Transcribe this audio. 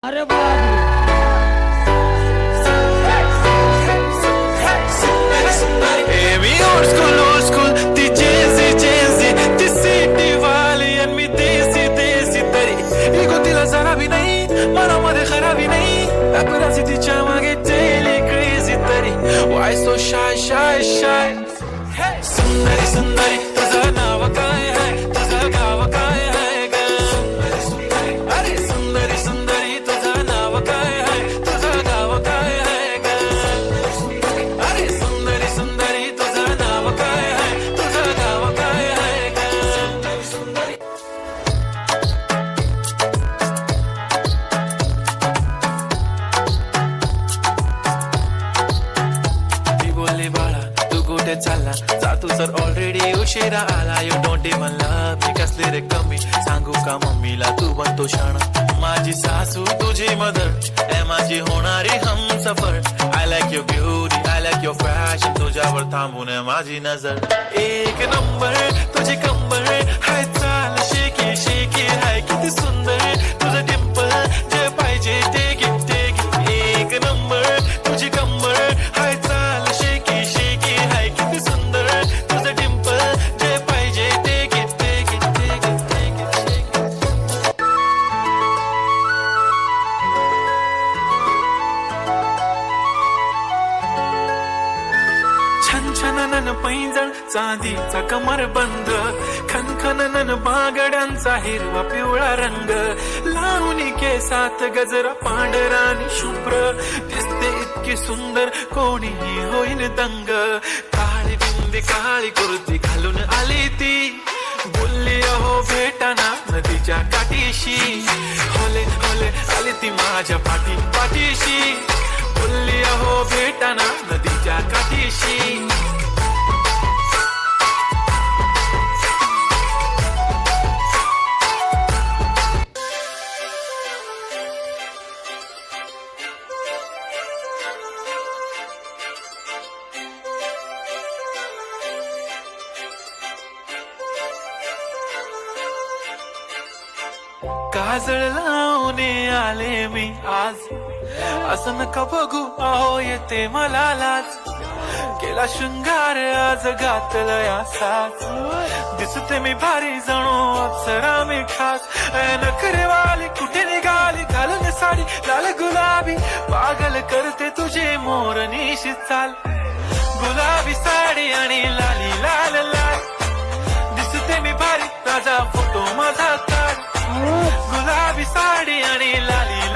अरे बापरे. मी old school ती जेसी ती सिटी वाली आणि मी देसी तरी इगो तिला जरा भी नाही मनामध्ये खराबी नाही अपराधी तिच्या मागे डेली क्रेझी तरी why so shy सुंदरी तुझं नाव काय आहे तुझं गाव काय आहे ग अरे सुंदरी तुझं नाव काय आहे तुझं गाव काय आहे ग अरे सुंदरी तुझं नाव काय आहे तुझं गाव काय आहे ग ती बोलली बाळा तू कुठे चालला जा तू तर ऑलरेडी उशिरा आला you don't even love me कसली रे कमी सांगू का मम्मीला तू बनतो शाणा माझी सासू तुझी मदर ए माझी होणारी Humsafar I like your beauty I like your fashion तुझ्यावर थांबून आहे माझी नजर एक नंबर तुझी कंबर हाय चाल शेकी हाय किती सुंदर तुझं डिंपल जे पाहिजे ते एक नंबर तुझी कंबर हाय चाल शेकी हाय किती सुंदर तुझं डिंपल जे पाहिजे ते छन पैंजण चांदीचा कमर बंद खनखनन बागड्यांचा हिरवा पिवळा रंग लावणी केसात गजरा पांढरा आणि शुभ्र दिसते इतकी सुंदर कोणीही होईल दंग काळी बिंदी काळी कुर्ती घालून आली ती बोलली अहो भेटाना नदीच्या काठीशी होले आली ती माझ्या पाठीशी बोलली अहो भेटाना नदीच्या काठीशी काजळ लावणे आले मी आज असं नका बघू अहो येते मला लाज केला शृंगार आज घातलं असाच दिसते मी भारी जणू अप्सरा मी खास नखरेवाली कुठे निघाली घालून साडी लाल गुलाबी पागल करते तुझे मोरनीशी चाल गुलाबी साडी आणि लाली लाल दिसते मी भारी ताजा फोटो माझा काढ गुलाबी साडी आणि लाली